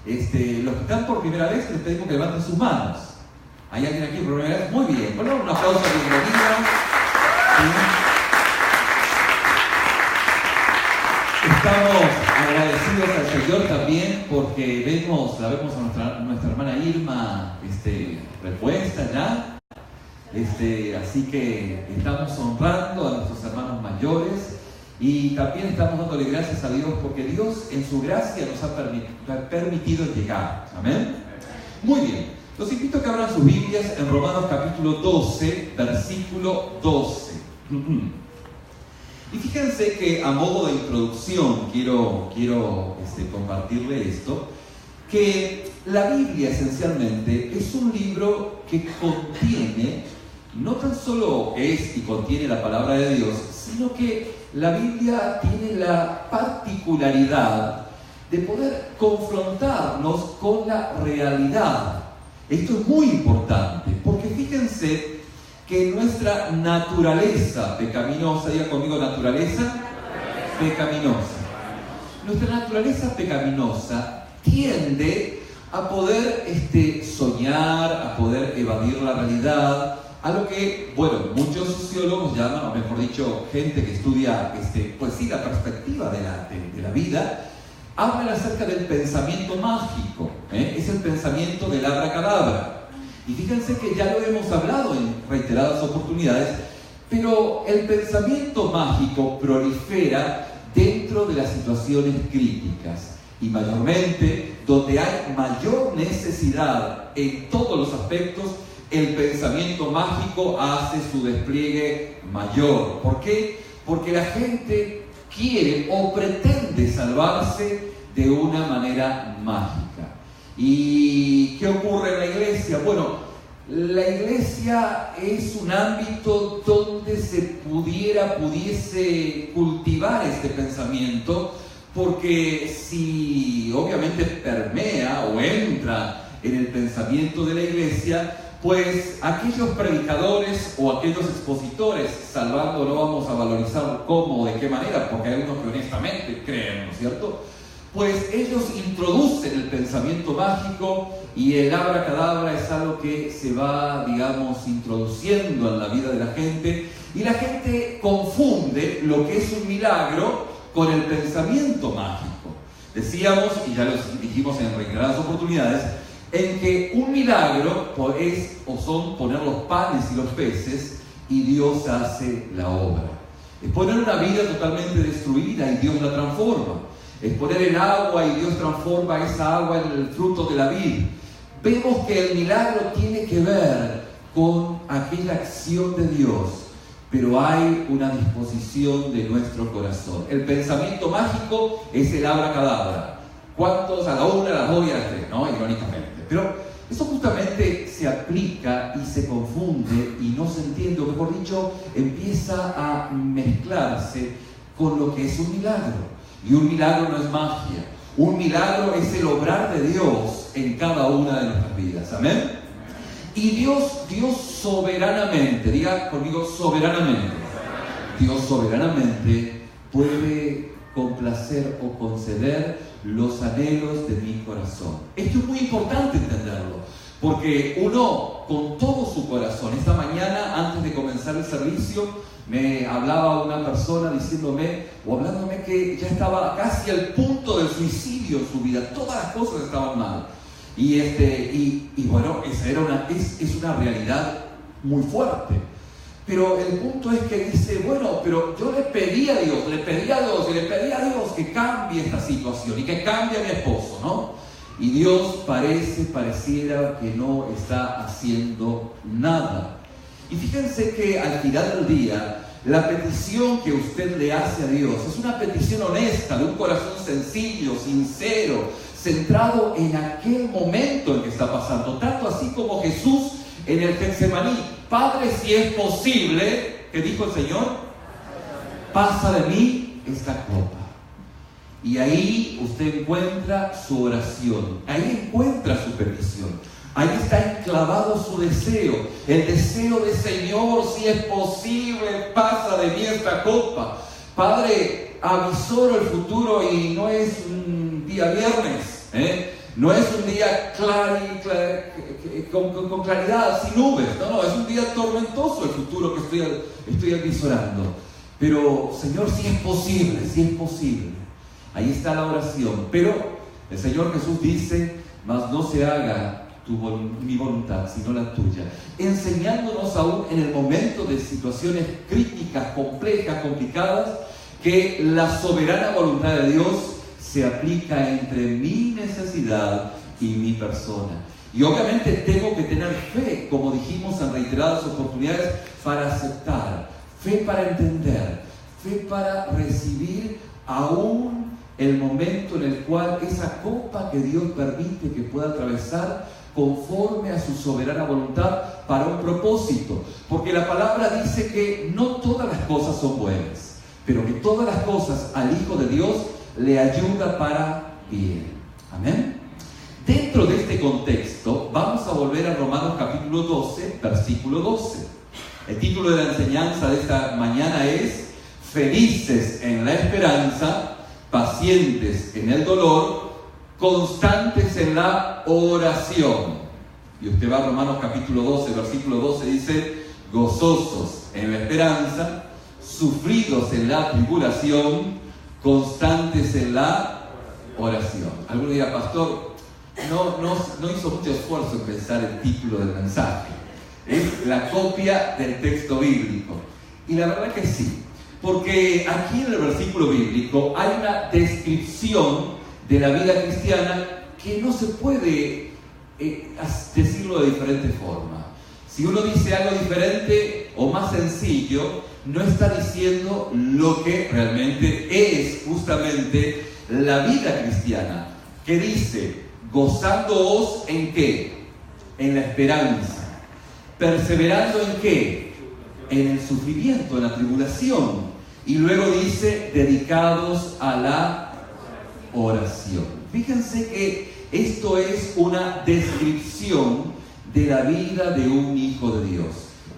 Los que están por primera vez, les pedimos que levanten sus manos. ¿Hay alguien aquí por primera vez? Muy bien. Bueno, un aplauso de bienvenida. Estamos agradecidos al Señor también porque la vemos a nuestra hermana Irma repuesta ya. Así que estamos honrando a nuestros hermanos mayores y también estamos dándole gracias a Dios porque Dios en su gracia nos ha permitido llegar. Amén. Muy bien. Los invito a que abran sus Biblias en Romanos capítulo 12, versículo 12. Y fíjense que a modo de introducción quiero compartirle esto, que la Biblia esencialmente es un libro que contiene, no tan solo es y contiene la palabra de Dios, sino que la Biblia tiene la particularidad de poder confrontarnos con la realidad. Esto es muy importante, porque fíjense que nuestra naturaleza pecaminosa, diga conmigo naturaleza pecaminosa. Nuestra naturaleza pecaminosa tiende a poder soñar, a poder evadir la realidad, a lo que, muchos sociólogos llaman, o mejor dicho, gente que estudia, la perspectiva de la vida, hablan acerca del pensamiento mágico, es el pensamiento del abracadabra. Y fíjense que ya lo hemos hablado en reiteradas oportunidades, pero el pensamiento mágico prolifera dentro de las situaciones críticas y mayormente donde hay mayor necesidad en todos los aspectos, el pensamiento mágico hace su despliegue mayor. ¿Por qué? Porque la gente quiere o pretende salvarse de una manera mágica. ¿Y qué ocurre en la iglesia? Bueno, la iglesia es un ámbito donde se pudiese cultivar este pensamiento, porque si obviamente permea o entra en el pensamiento de la iglesia, pues aquellos predicadores o aquellos expositores, salvando no vamos a valorizar cómo o de qué manera, porque hay unos que honestamente creen, ¿no es cierto?, pues ellos introducen el pensamiento mágico y el abracadabra es algo que se va, introduciendo en la vida de la gente, y la gente confunde lo que es un milagro con el pensamiento mágico. Decíamos, y ya lo dijimos en reiteradas oportunidades, en que un milagro son poner los panes y los peces y Dios hace la obra. Es poner una vida totalmente destruida y Dios la transforma. Es poner el agua y Dios transforma esa agua en el fruto de la vid. Vemos que el milagro tiene que ver con aquella acción de Dios, pero hay una disposición de nuestro corazón. El pensamiento mágico es el abracadabra. ¿Cuántos? A la 1, a las 2 y a las 3, ¿no? Irónicamente. Pero eso justamente se aplica y se confunde y no se entiende, o mejor dicho, empieza a mezclarse con lo que es un milagro. Y un milagro no es magia. Un milagro es el obrar de Dios en cada una de nuestras vidas. ¿Amén? Y Dios soberanamente, diga conmigo soberanamente, Dios soberanamente puede complacer o conceder los anhelos de mi corazón. Esto es muy importante entenderlo, porque uno con todo su corazón, esta mañana antes de comenzar el servicio, me hablaba una persona hablándome que ya estaba casi al punto del suicidio en su vida, todas las cosas estaban mal. Esa es una realidad muy fuerte. Pero el punto es que dice, pero yo le pedí a Dios que cambie esta situación y que cambie a mi esposo, ¿no? Y Dios pareciera que no está haciendo nada. Y fíjense que al final del día, la petición que usted le hace a Dios es una petición honesta, de un corazón sencillo, sincero, centrado en aquel momento en que está pasando. Tanto así como Jesús en el Getsemaní: Padre, si es posible, ¿qué dijo el Señor? Pasa de mí esta copa. Y ahí usted encuentra su oración, ahí encuentra su petición. Ahí está enclavado su deseo, el deseo de Señor, si es posible, pasa de mí esta copa. Padre, avisoro el futuro y no es un día viernes, No es un día con claridad, sin nubes. No, es un día tormentoso el futuro que estoy avisorando. Pero, Señor, si es posible. Ahí está la oración. Pero el Señor Jesús dice, mas no se haga mi voluntad, sino la tuya. Enseñándonos aún en el momento de situaciones críticas, complejas, complicadas, que la soberana voluntad de Dios se aplica entre mi necesidad y mi persona. Y obviamente tengo que tener fe, como dijimos en reiteradas oportunidades, para aceptar, fe para entender, fe para recibir aún el momento en el cual esa copa que Dios permite que pueda atravesar conforme a su soberana voluntad para un propósito. Porque la palabra dice que no todas las cosas son buenas, pero que todas las cosas al Hijo de Dios le ayuda para bien. Amén. Dentro de este contexto, vamos a volver a Romanos capítulo 12, versículo 12. El título de la enseñanza de esta mañana es Felices en la esperanza, pacientes en el dolor, constantes en la oración. Y usted va a Romanos capítulo 12, versículo 12, dice, gozosos en la esperanza, sufridos en la tribulación, constantes en la oración. Alguno dirá, pastor, no hizo mucho esfuerzo en pensar el título del mensaje. Es la copia del texto bíblico. Y la verdad que sí, porque aquí en el versículo bíblico hay una descripción de la vida cristiana que no se puede decirlo de diferente forma. Si uno dice algo diferente o más sencillo, no está diciendo lo que realmente es justamente la vida cristiana, que dice, gozándoos ¿en qué? En la esperanza. Perseverando ¿en qué? En el sufrimiento, en la tribulación. Y luego dice, dedicados a la oración. Fíjense que esto es una descripción de la vida de un hijo de Dios.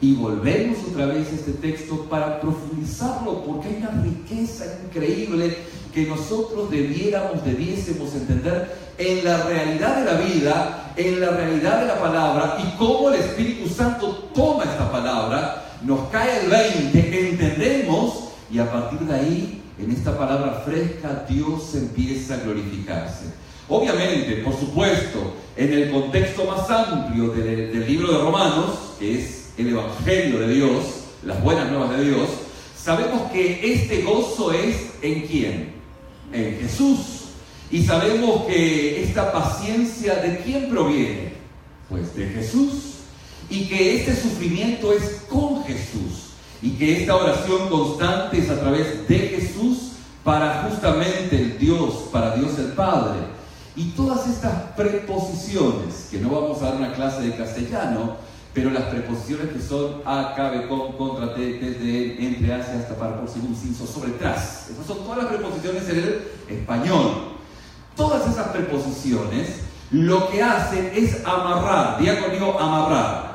Y volvemos otra vez a este texto para profundizarlo, porque hay una riqueza increíble que nosotros debiésemos entender en la realidad de la vida, en la realidad de la palabra, y cómo el Espíritu Santo toma esta palabra, nos cae el 20, entendemos, y a partir de ahí, en esta palabra fresca, Dios empieza a glorificarse. Obviamente, por supuesto, en el contexto más amplio del libro de Romanos, que es el Evangelio de Dios, las buenas nuevas de Dios, sabemos que este gozo es ¿en quién? En Jesús. Y sabemos que esta paciencia ¿de quién proviene? Pues de Jesús. Y que este sufrimiento es con Jesús. Y que esta oración constante es a través de Jesús para justamente para Dios el Padre. Y todas estas preposiciones, que no vamos a dar una clase de castellano, pero las preposiciones que son a, cabe, con, contra, desde, entre, hacia, hasta, para, por, según, sin, sobre, tras. Esas son todas las preposiciones en el español. Todas esas preposiciones lo que hacen es amarrar. Diga conmigo, amarrar.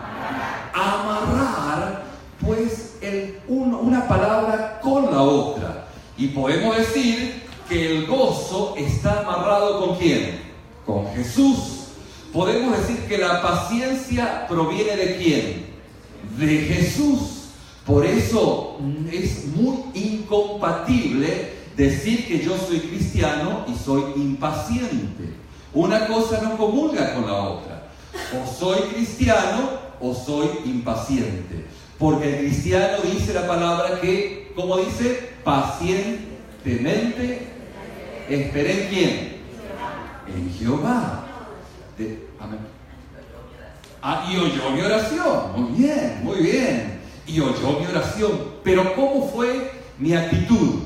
Amarrar, pues, una palabra con la otra. Y podemos decir que el gozo está amarrado ¿con quién? Con Jesús. Podemos decir que la paciencia proviene ¿de quién? De Jesús. Por eso es muy incompatible decir que yo soy cristiano y soy impaciente. Una cosa no comulga con la otra. O soy cristiano o soy impaciente. Porque el cristiano dice la palabra que, ¿cómo dice? Pacientemente esperé ¿en quién? En Jehová. Amén. Y oyó mi oración. Muy bien. Y oyó mi oración. Pero ¿cómo fue mi actitud?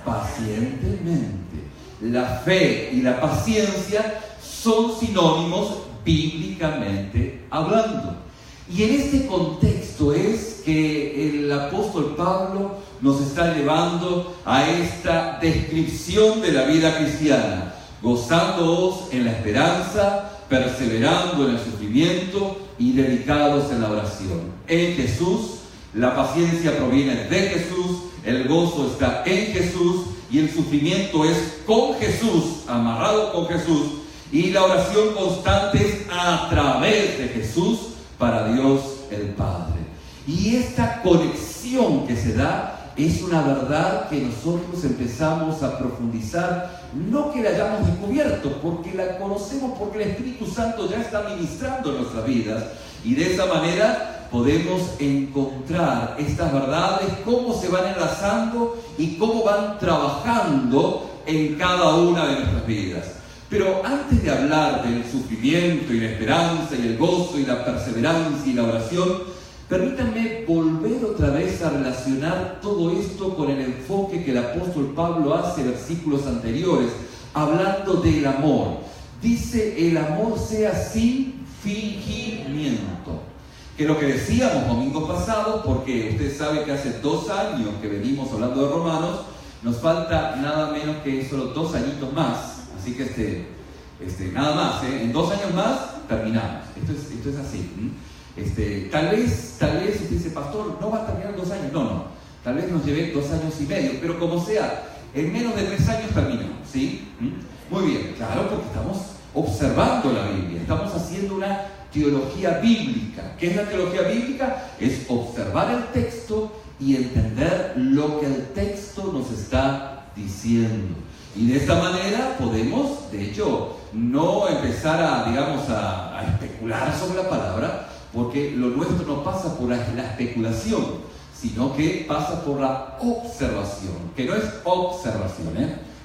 Pacientemente. La fe y la paciencia son sinónimos bíblicamente hablando. Y en este contexto es que el apóstol Pablo nos está llevando a esta descripción de la vida cristiana, gozándoos en la esperanza, perseverando en el sufrimiento y dedicados en la oración. En Jesús, la paciencia proviene de Jesús, el gozo está en Jesús y el sufrimiento es con Jesús, amarrado con Jesús. Y la oración constante es a través de Jesús para Dios el Padre. Y esta conexión que se da es una verdad que nosotros empezamos a profundizar, no que la hayamos descubierto, porque la conocemos, porque el Espíritu Santo ya está ministrando en nuestras vidas, y de esa manera podemos encontrar estas verdades, cómo se van enlazando y cómo van trabajando en cada una de nuestras vidas. Pero antes de hablar del sufrimiento y la esperanza y el gozo y la perseverancia y la oración, permítanme volver otra vez a relacionar todo esto con el enfoque que el apóstol Pablo hace en versículos anteriores, hablando del amor. Dice, el amor sea sin fingimiento. Que lo que decíamos domingo pasado, porque usted sabe que hace 2 años que venimos hablando de Romanos, nos falta nada menos que solo 2 añitos más. Así que nada más, en 2 años más terminamos. Esto es así. Tal vez usted dice, pastor, no va a terminar 2 años. No, tal vez nos lleve 2 años y medio, pero como sea, en menos de 3 años terminamos, ¿sí? Muy bien, claro, porque estamos observando la Biblia, estamos haciendo una teología bíblica. ¿Qué es la teología bíblica? Es observar el texto y entender lo que el texto nos está diciendo. Y de esta manera podemos, de hecho, no empezar a especular sobre la palabra, porque lo nuestro no pasa por la especulación, sino que pasa por la observación, que no es observación,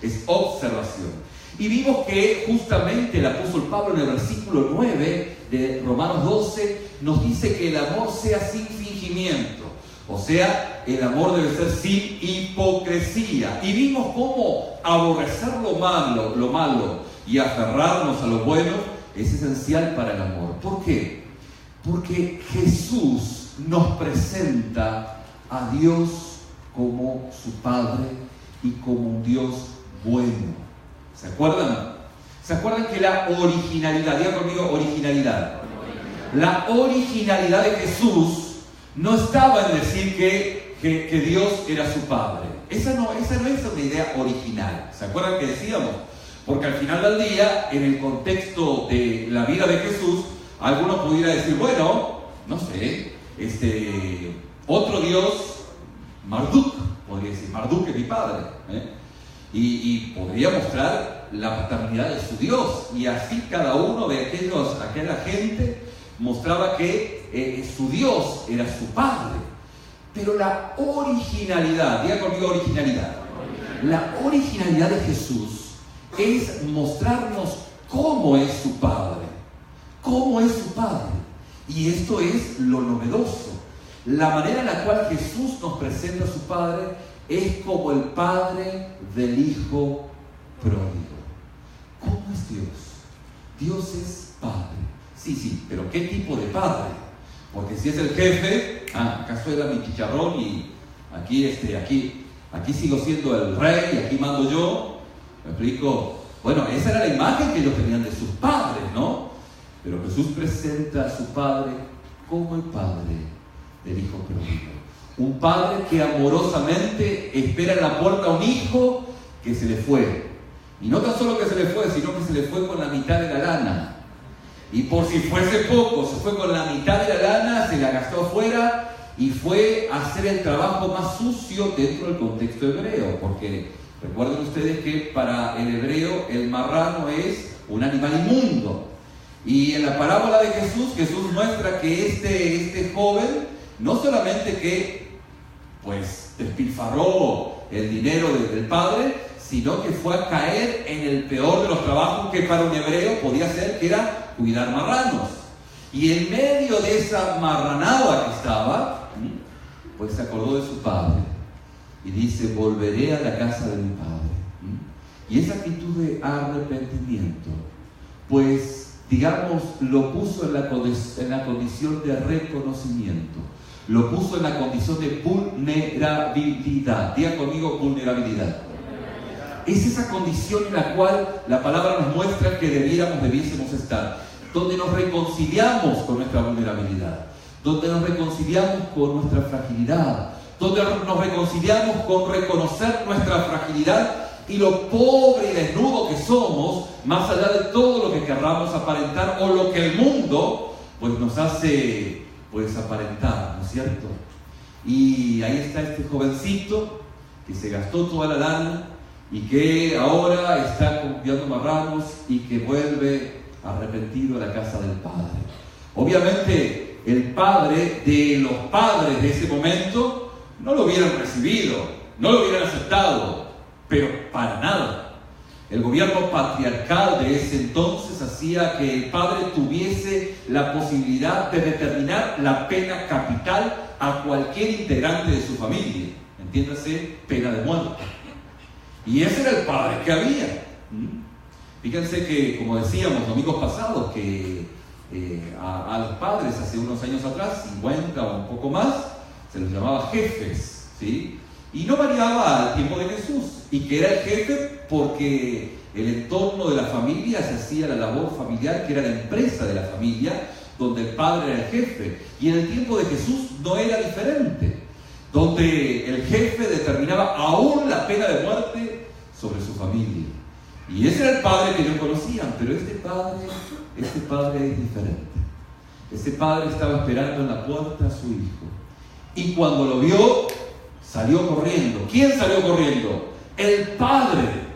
es observación. Y vimos que justamente el apóstol Pablo en el versículo 9 de Romanos 12 nos dice que el amor sea sin fingimiento. O sea, el amor debe ser sin hipocresía. Y vimos cómo aborrecer lo malo y aferrarnos a lo bueno es esencial para el amor. ¿Por qué? Porque Jesús nos presenta a Dios como su Padre y como un Dios bueno. ¿Se acuerdan? ¿Se acuerdan que la originalidad, diga conmigo originalidad? La originalidad de Jesús no estaba en decir que Dios era su Padre. Esa no es una idea original. ¿Se acuerdan que decíamos? Porque al final del día, en el contexto de la vida de Jesús, alguno pudiera decir, bueno, no sé, otro Dios, Marduk, podría decir, Marduk es mi padre, y podría mostrar la paternidad de su Dios, y así cada uno de aquella gente mostraba que su Dios era su Padre. Pero la originalidad, diga conmigo originalidad, la originalidad de Jesús es mostrarnos cómo es su Padre. ¿Cómo es su Padre? Y esto es lo novedoso. La manera en la cual Jesús nos presenta a su Padre es como el Padre del Hijo pródigo. ¿Cómo es Dios? Dios es Padre. Sí, pero ¿qué tipo de Padre? Porque si es el jefe, acaso era mi chicharrón y aquí sigo siendo el rey y aquí mando yo. ¿Me explico? Bueno, esa era la imagen que ellos tenían de sus padres, ¿no? Pero Jesús presenta a su Padre como el Padre del Hijo pródigo. Un Padre que amorosamente espera en la puerta a un hijo que se le fue. Y no tan solo que se le fue, sino que se le fue con la mitad de la lana. Y por si fuese poco, se fue con la mitad de la lana, se la gastó afuera y fue a hacer el trabajo más sucio dentro del contexto hebreo. Porque recuerden ustedes que para el hebreo el marrano es un animal inmundo. Y en la parábola de Jesús muestra que este joven no solamente que despilfarró el dinero del padre, sino que fue a caer en el peor de los trabajos que para un hebreo podía ser, que era cuidar marranos. Y en medio de esa marranada que estaba, pues se acordó de su padre y dice, volveré a la casa de mi padre. Y esa actitud de arrepentimiento, pues digamos, lo puso en la condición de reconocimiento, lo puso en la condición de vulnerabilidad. Diga conmigo vulnerabilidad. Es esa condición en la cual la palabra nos muestra que debiésemos estar, donde nos reconciliamos con nuestra vulnerabilidad, donde nos reconciliamos con nuestra fragilidad, donde nos reconciliamos con reconocer nuestra fragilidad, y lo pobre y desnudo que somos, más allá de todo lo que querramos aparentar o lo que el mundo pues nos hace pues aparentar, ¿no es cierto? Y ahí está este jovencito que se gastó toda la lana y que ahora está confiando marranos y que vuelve arrepentido a la casa del padre. Obviamente el padre de los padres de ese momento no lo hubieran recibido, no lo hubieran aceptado, pero para nada. El gobierno patriarcal de ese entonces hacía que el padre tuviese la posibilidad de determinar la pena capital a cualquier integrante de su familia, entiéndase, pena de muerte. Y ese era el padre que había. Fíjense que, como decíamos domingos pasados, que a los padres hace unos años atrás, 50 o un poco más, se los llamaba jefes, ¿sí? Y no variaba al tiempo de Jesús, y que era el jefe porque el entorno de la familia se hacía la labor familiar, que era la empresa de la familia, donde el padre era el jefe. Y en el tiempo de Jesús no era diferente, donde el jefe determinaba aún la pena de muerte sobre su familia. Y ese era el padre que ellos conocían, pero este padre es diferente. Este padre estaba esperando en la puerta a su hijo, y cuando lo vio, salió corriendo. ¿Quién salió corriendo? El padre.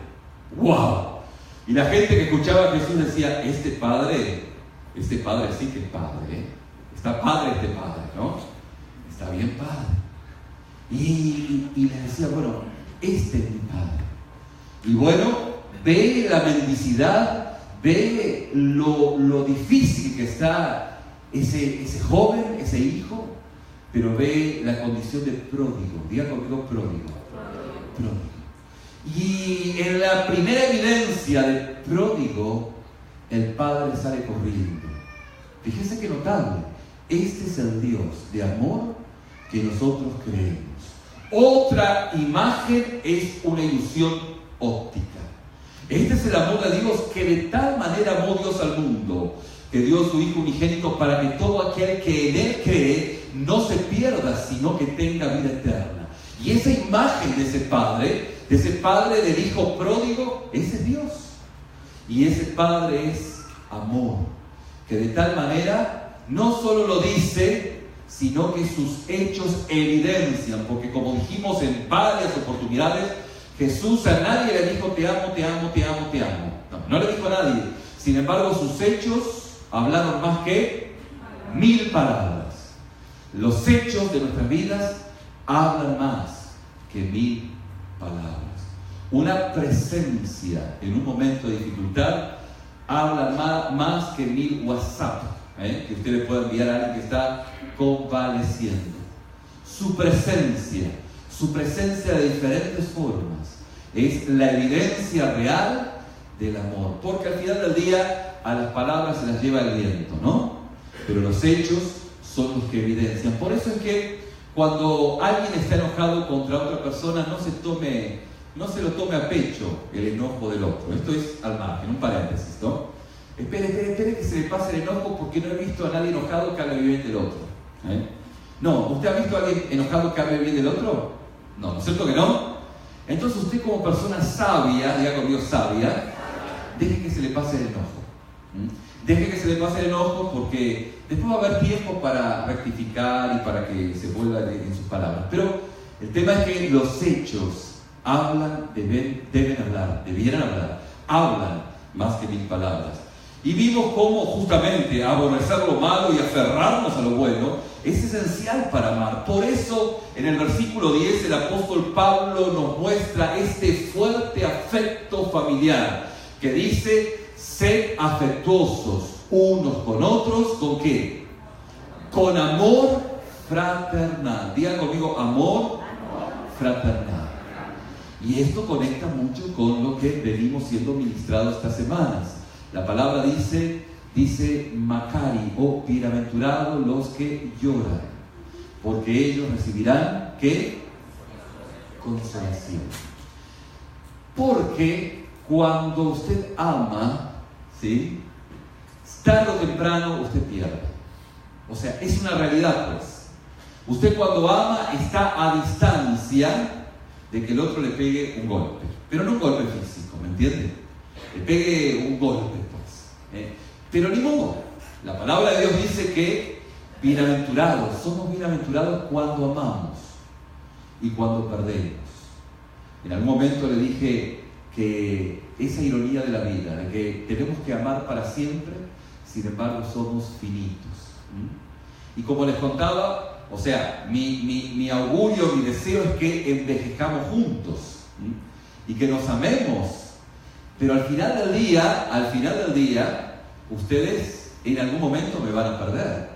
¡Wow! Y la gente que escuchaba a Jesús decía, este padre sí que es padre, ¿eh? Está padre este padre, ¿no? Está bien padre. Y le decía, bueno, este es mi padre. Y bueno, ve la mendicidad, ve lo difícil que está ese joven, ese hijo, pero ve la condición de pródigo. Diga conmigo, pródigo. Pródigo. Y en la primera evidencia de pródigo, el padre sale corriendo. Fíjense qué notable. Este es el Dios de amor que nosotros creemos. Otra imagen es una ilusión óptica. Este es el amor de Dios, que de tal manera amó Dios al mundo, que dio su Hijo unigénito para que todo aquel que en Él cree no se pierda, sino que tenga vida eterna. Y esa imagen de ese padre del hijo pródigo, ese es Dios. Y ese padre es amor, que de tal manera no solo lo dice, sino que sus hechos evidencian, porque como dijimos en varias oportunidades, Jesús a nadie le dijo te amo, te amo, te amo, te amo. No le dijo a nadie. Sin embargo, sus hechos hablaron más que 1000 palabras. Los hechos de nuestras vidas hablan más que 1000 palabras. Una presencia en un momento de dificultad habla más que 1000 WhatsApp, que usted le pueda enviar a alguien que está convaleciendo. Su presencia de diferentes formas es la evidencia real del amor, porque al final del día a las palabras se las lleva el viento, ¿no? Pero los hechos son los que evidencian. Por eso es que cuando alguien está enojado contra otra persona, no se lo tome a pecho el enojo del otro. Esto es al margen, un paréntesis, ¿no? Espere que se le pase el enojo, porque no he visto a nadie enojado que hable bien del otro. No, ¿usted ha visto a alguien enojado que hable bien del otro? No, ¿no es cierto que no? Entonces usted, como persona sabia, diga conmigo sabia, deje que se le pase el enojo. Deje que se le pase el enojo, porque después va a haber tiempo para rectificar y para que se vuelva en sus palabras. Pero el tema es que los hechos debieran hablan más que 1000 palabras. Y vimos cómo justamente aborrecer lo malo y aferrarnos a lo bueno es esencial para amar. Por eso en el versículo 10 el apóstol Pablo nos muestra este fuerte afecto familiar que dice: sed afectuosos unos con otros, ¿con qué? Con amor fraternal. Digan conmigo, amor fraternal. Y esto conecta mucho con lo que venimos siendo ministrados estas semanas. La palabra dice Macari, o bienaventurados los que lloran, porque ellos recibirán, ¿qué? Consolación. Porque cuando usted ama, ¿sí?, tarde o temprano usted pierde. O sea, es una realidad, pues. Usted cuando ama está a distancia de que el otro le pegue un golpe, pero no un golpe físico, ¿me entiende? Le pegue un golpe, pues. Pero ni modo. La palabra de Dios dice que bienaventurados, somos bienaventurados cuando amamos y cuando perdemos. En algún momento le dije que esa ironía de la vida, de que tenemos que amar para siempre, sin embargo somos finitos. Y como les contaba, o sea, mi augurio, mi deseo es que envejezcamos juntos y que nos amemos, pero al final del día, ustedes en algún momento me van a perder,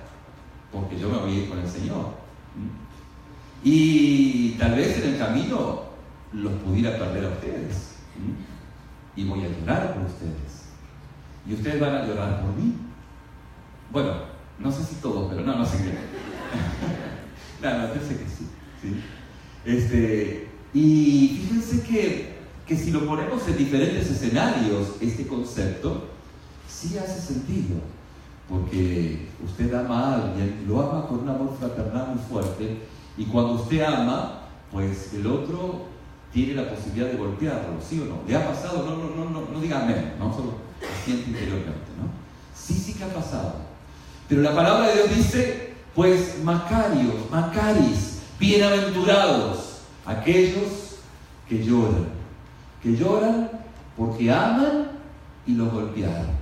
porque yo me voy a ir con el Señor. Y tal vez en el camino los pudiera perder a ustedes. Y voy a llorar por ustedes. Y ustedes van a llorar por mí. Bueno, no sé si todos, pero no sé qué. Yo sé que sí. Y fíjense que si lo ponemos en diferentes escenarios, este concepto sí hace sentido. Porque usted ama a alguien, lo ama con un amor fraternal muy fuerte, y cuando usted ama, pues el otro tiene la posibilidad de golpearlo, ¿sí o no? ¿Le ha pasado? No diga amén, ¿no? Solo siente interiormente, ¿no? Sí que ha pasado. Pero la palabra de Dios dice, pues macaris, bienaventurados, aquellos que lloran porque aman y los golpearon.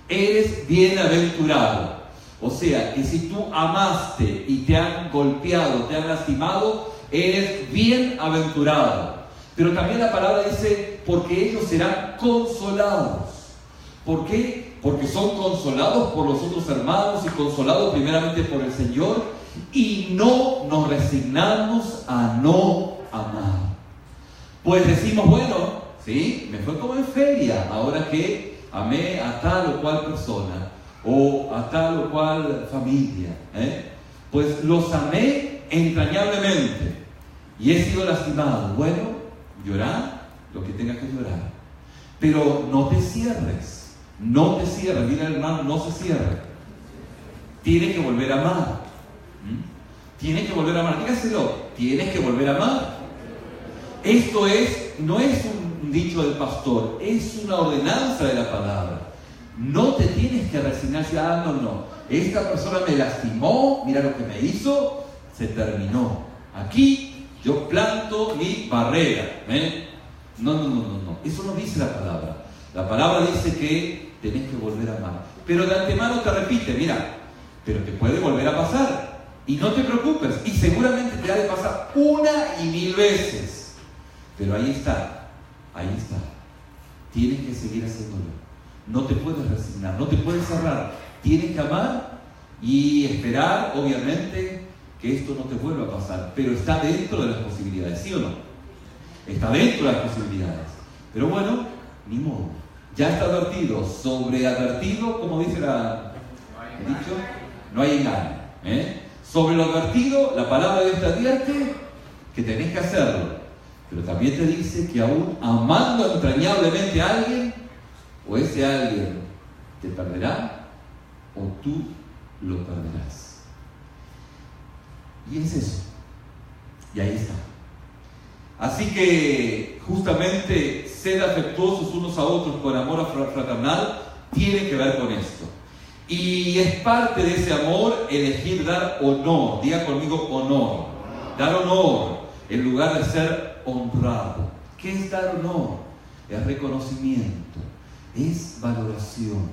Eres bienaventurado. O sea, que si tú amaste y te han golpeado, te han lastimado, eres bienaventurado. Pero también la palabra dice, porque ellos serán consolados. ¿Por qué? Porque son consolados por los otros hermanos y consolados primeramente por el Señor, y no nos resignamos a no amar. Pues decimos, bueno, sí, me fue como en feria, ahora que amé a tal o cual persona, o a tal o cual familia, pues los amé entrañablemente y he sido lastimado. Bueno, llorar lo que tengas que llorar, pero no te cierres, dile al hermano, no se cierre. Tienes que volver a amar. Tienes que volver a amar, dígaselo, tienes que volver a amar. Esto no es un dicho del pastor, es una ordenanza de la palabra. No te tienes que resignar, no. Esta persona me lastimó, mira lo que me hizo, se terminó. Aquí yo planto mi barrera. No. Eso no dice la palabra. La palabra dice que tenés que volver a amar. Pero de antemano te repite, mira, pero te puede volver a pasar. Y no te preocupes, y seguramente te ha de pasar 1,000 veces. Pero ahí está. Tienes que seguir haciéndolo. No te puedes resignar, no te puedes cerrar. Tienes que amar y esperar, obviamente, que esto no te vuelva a pasar. Pero está dentro de las posibilidades, ¿sí o no? Está dentro de las posibilidades. Pero bueno, ni modo. Ya está advertido, sobreadvertido, como dice el dicho, no hay engaño. Sobre lo advertido, la palabra de Dios te advierte que tenés que hacerlo. Pero también te dice que aún amando entrañablemente a alguien, o ese alguien te perderá, o tú lo perderás. Y es eso. Y ahí está. Así que justamente ser afectuosos unos a otros con amor fraternal tiene que ver con esto. Y es parte de ese amor elegir dar honor. Diga conmigo honor. Dar honor en lugar de ser honrado. ¿Qué es dar honor? Es reconocimiento, es valoración,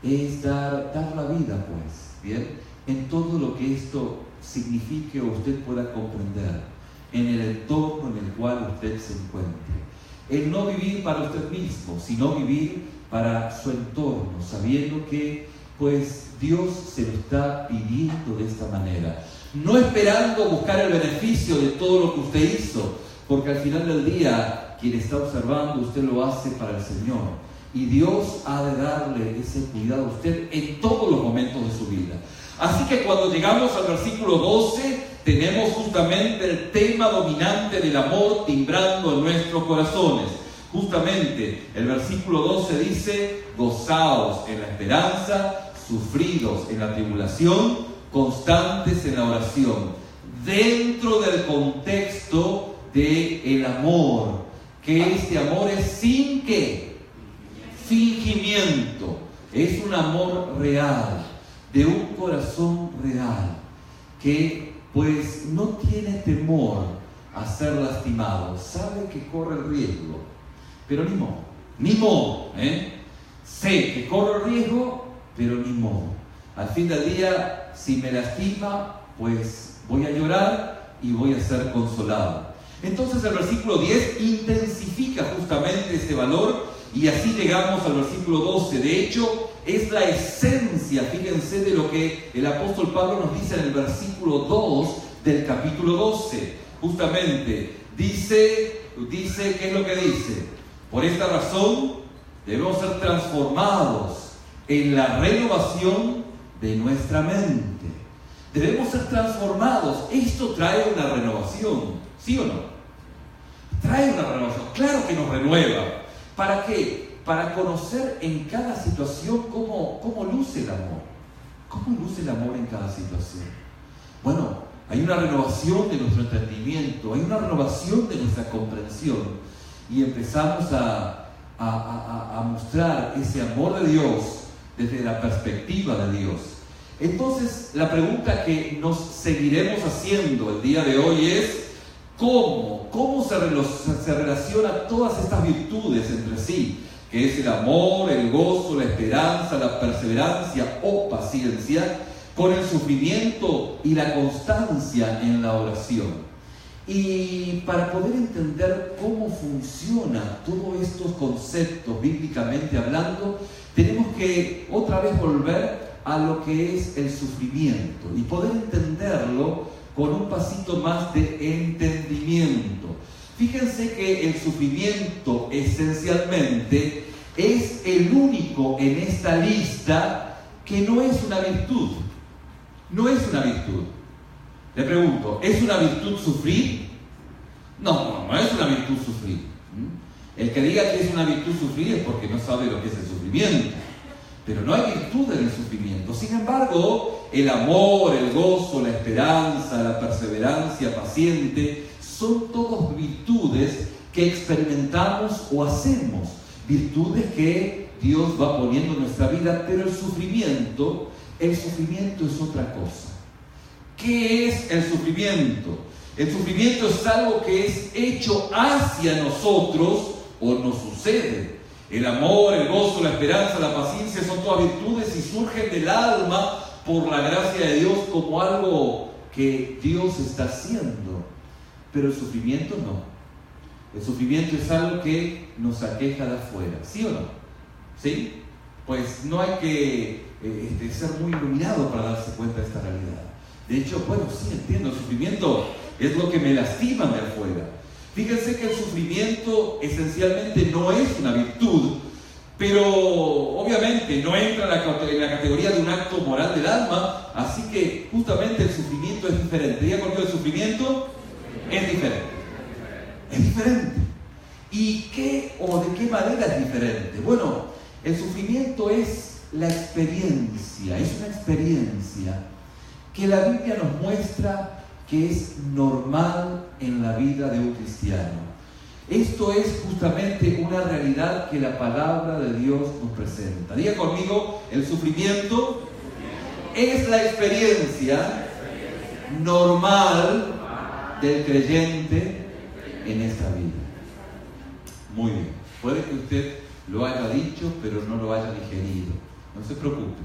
es dar la vida, pues, ¿bien? En todo lo que esto signifique o usted pueda comprender, en el entorno en el cual usted se encuentre. El no vivir para usted mismo, sino vivir para su entorno, sabiendo que, pues, Dios se lo está pidiendo de esta manera. No esperando buscar el beneficio de todo lo que usted hizo, porque al final del día, quien está observando, usted lo hace para el Señor. Y Dios ha de darle ese cuidado a usted en todos los momentos de su vida. Así que cuando llegamos al versículo 12, tenemos justamente el tema dominante del amor timbrando en nuestros corazones. Justamente el versículo 12 dice: gozaos en la esperanza, sufridos en la tribulación, constantes en la oración. Dentro del contexto del amor, que este amor es sin ¿qué? Fingimiento. Es un amor real, de un corazón real, que pues no tiene temor a ser lastimado, sabe que corre el riesgo, pero ni modo, sé que corro el riesgo, pero ni modo. Al fin del día, si me lastima, pues voy a llorar y voy a ser consolado. Entonces el versículo 10 intensifica justamente este valor, y así llegamos al versículo 12. De hecho, es la esencia, fíjense, de lo que el apóstol Pablo nos dice en el versículo 2 del capítulo 12. Justamente, dice, ¿qué es lo que dice? Por esta razón, debemos ser transformados en la renovación de nuestra mente. Debemos ser transformados. Esto trae una renovación, ¿sí o no? Trae una renovación, claro que nos renueva. ¿Para qué? Para conocer en cada situación cómo luce el amor. ¿Cómo luce el amor en cada situación? Bueno, hay una renovación de nuestro entendimiento, hay una renovación de nuestra comprensión, y empezamos a mostrar ese amor de Dios desde la perspectiva de Dios. Entonces, la pregunta que nos seguiremos haciendo el día de hoy es: ¿cómo se relacionan todas estas virtudes entre sí? Que es el amor, el gozo, la esperanza, la perseverancia o paciencia, con el sufrimiento y la constancia en la oración. Y para poder entender cómo funcionan todos estos conceptos bíblicamente hablando, tenemos que otra vez volver a lo que es el sufrimiento y poder entenderlo con un pasito más de entendimiento. Fíjense que el sufrimiento esencialmente es el único en esta lista que no es una virtud. No es una virtud. Le pregunto, ¿es una virtud sufrir? No es una virtud sufrir. El que diga que es una virtud sufrir es porque no sabe lo que es el sufrimiento. Pero no hay virtud en el sufrimiento. Sin embargo, el amor, el gozo, la esperanza, la perseverancia paciente son todas virtudes que experimentamos o hacemos. Virtudes que Dios va poniendo en nuestra vida, pero el sufrimiento es otra cosa. ¿Qué es el sufrimiento? El sufrimiento es algo que es hecho hacia nosotros o nos sucede. El amor, el gozo, la esperanza, la paciencia son todas virtudes y surgen del alma por la gracia de Dios como algo que Dios está haciendo. Pero el sufrimiento no. El sufrimiento es algo que nos aqueja de afuera. ¿Sí o no? ¿Sí? Pues no hay que ser muy iluminado para darse cuenta de esta realidad. De hecho, bueno, sí entiendo, el sufrimiento es lo que me lastima de afuera. Fíjense que el sufrimiento esencialmente no es una virtud, pero obviamente no entra en la categoría de un acto moral del alma, así que justamente el sufrimiento es diferente. Diga conmigo, el sufrimiento es diferente. Es diferente. ¿Y qué o de qué manera es diferente? Bueno, el sufrimiento es la experiencia, es una experiencia que la Biblia nos muestra que es normal en la vida de un cristiano. Esto es justamente una realidad que la palabra de Dios nos presenta. Diga conmigo, el sufrimiento es la experiencia normal del creyente en esta vida. Muy bien, puede que usted lo haya dicho, pero no lo haya digerido. No se preocupe,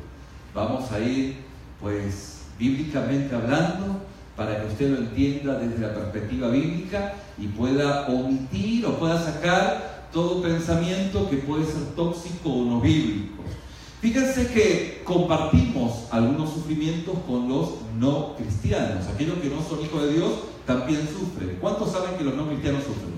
vamos a ir pues bíblicamente hablando para que usted lo entienda desde la perspectiva bíblica y pueda omitir o pueda sacar todo pensamiento que puede ser tóxico o no bíblico. Fíjense que compartimos algunos sufrimientos con los no cristianos. Aquellos que no son hijos de Dios también sufren. ¿Cuántos saben que los no cristianos sufren?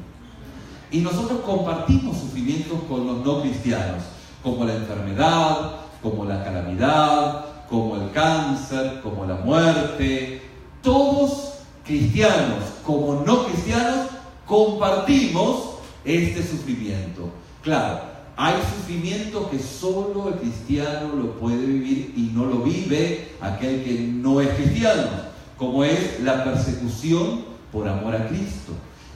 Y nosotros compartimos sufrimientos con los no cristianos, como la enfermedad, como la calamidad, como el cáncer, como la muerte. Todos cristianos como no cristianos compartimos este sufrimiento. Claro, hay sufrimiento que solo el cristiano lo puede vivir y no lo vive aquel que no es cristiano, como es la persecución por amor a Cristo.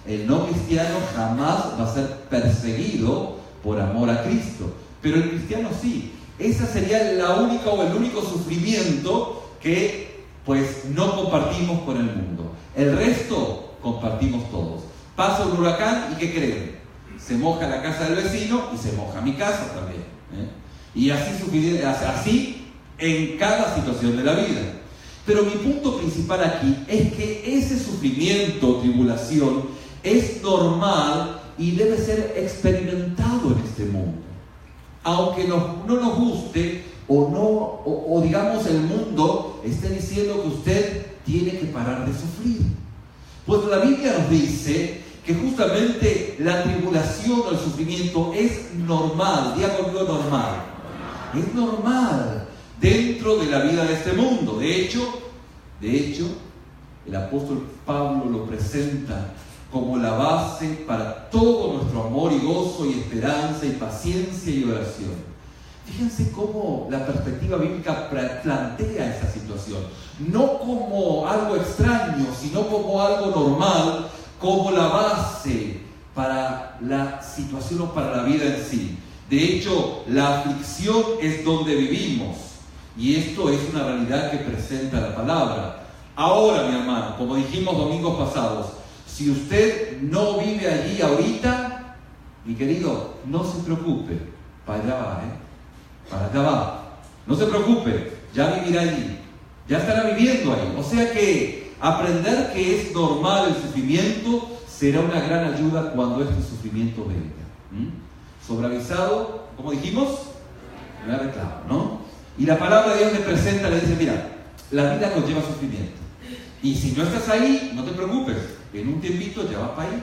El no cristiano jamás va a ser perseguido por amor a Cristo, pero el cristiano sí. Esa sería la única o el único sufrimiento que pues no compartimos con el mundo. El resto compartimos todos. Pasa un huracán y ¿qué creen? Se moja la casa del vecino y se moja mi casa también, Y así en cada situación de la vida. Pero mi punto principal aquí es que ese sufrimiento, tribulación, es normal y debe ser experimentado en este mundo. Aunque no nos guste o digamos el mundo esté diciendo que usted tiene que parar de sufrir. Pues la Biblia nos dice que justamente la tribulación o el sufrimiento es normal. Diga conmigo normal. Es normal dentro de la vida de este mundo. De hecho, el apóstol Pablo lo presenta como la base para todo nuestro amor y gozo y esperanza y paciencia y oración. Fíjense cómo la perspectiva bíblica plantea esa situación, no como algo extraño, sino como algo normal, como la base para la situación o para la vida en sí. De hecho, la aflicción es donde vivimos, y esto es una realidad que presenta la palabra. Ahora, mi hermano, como dijimos domingos pasados, si usted no vive allí ahorita, mi querido, no se preocupe, para allá va, para allá va. No se preocupe, ya vivirá allí, ya estará viviendo ahí. O sea que aprender que es normal el sufrimiento será una gran ayuda cuando este sufrimiento venga. Sobreavisado, como dijimos, no hay reclamo, ¿no? Y la palabra de Dios le presenta, le dice, mira, la vida conlleva sufrimiento. Y si no estás ahí, no te preocupes, en un tiempito ya vas para ahí,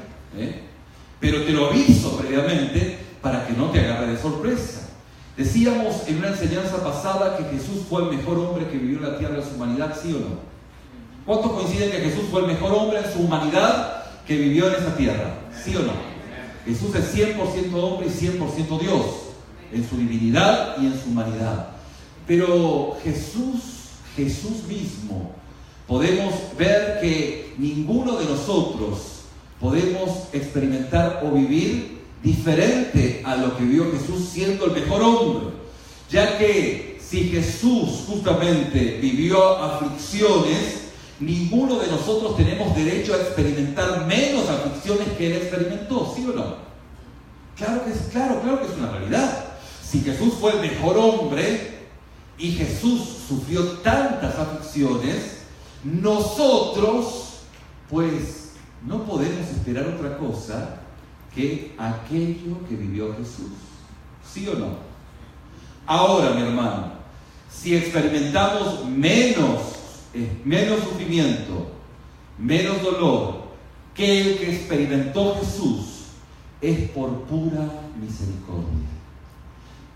Pero te lo aviso previamente para que no te agarre de sorpresa. Decíamos en una enseñanza pasada que Jesús fue el mejor hombre que vivió en la tierra en su humanidad, ¿sí o no? ¿Cuántos coinciden que Jesús fue el mejor hombre en su humanidad que vivió en esa tierra? ¿Sí o no? Jesús es 100% hombre y 100% Dios, en su divinidad y en su humanidad. Pero Jesús mismo, podemos ver que ninguno de nosotros podemos experimentar o vivir diferente a lo que vivió Jesús siendo el mejor hombre, ya que si Jesús justamente vivió aflicciones, ninguno de nosotros tenemos derecho a experimentar menos aflicciones que Él experimentó, ¿sí o no? Claro que es una realidad. Si Jesús fue el mejor hombre y Jesús sufrió tantas aflicciones, nosotros pues no podemos esperar otra cosa que aquello que vivió Jesús, ¿sí o no? Ahora, mi hermano, si experimentamos menos sufrimiento, menos dolor que el que experimentó Jesús, es por pura misericordia.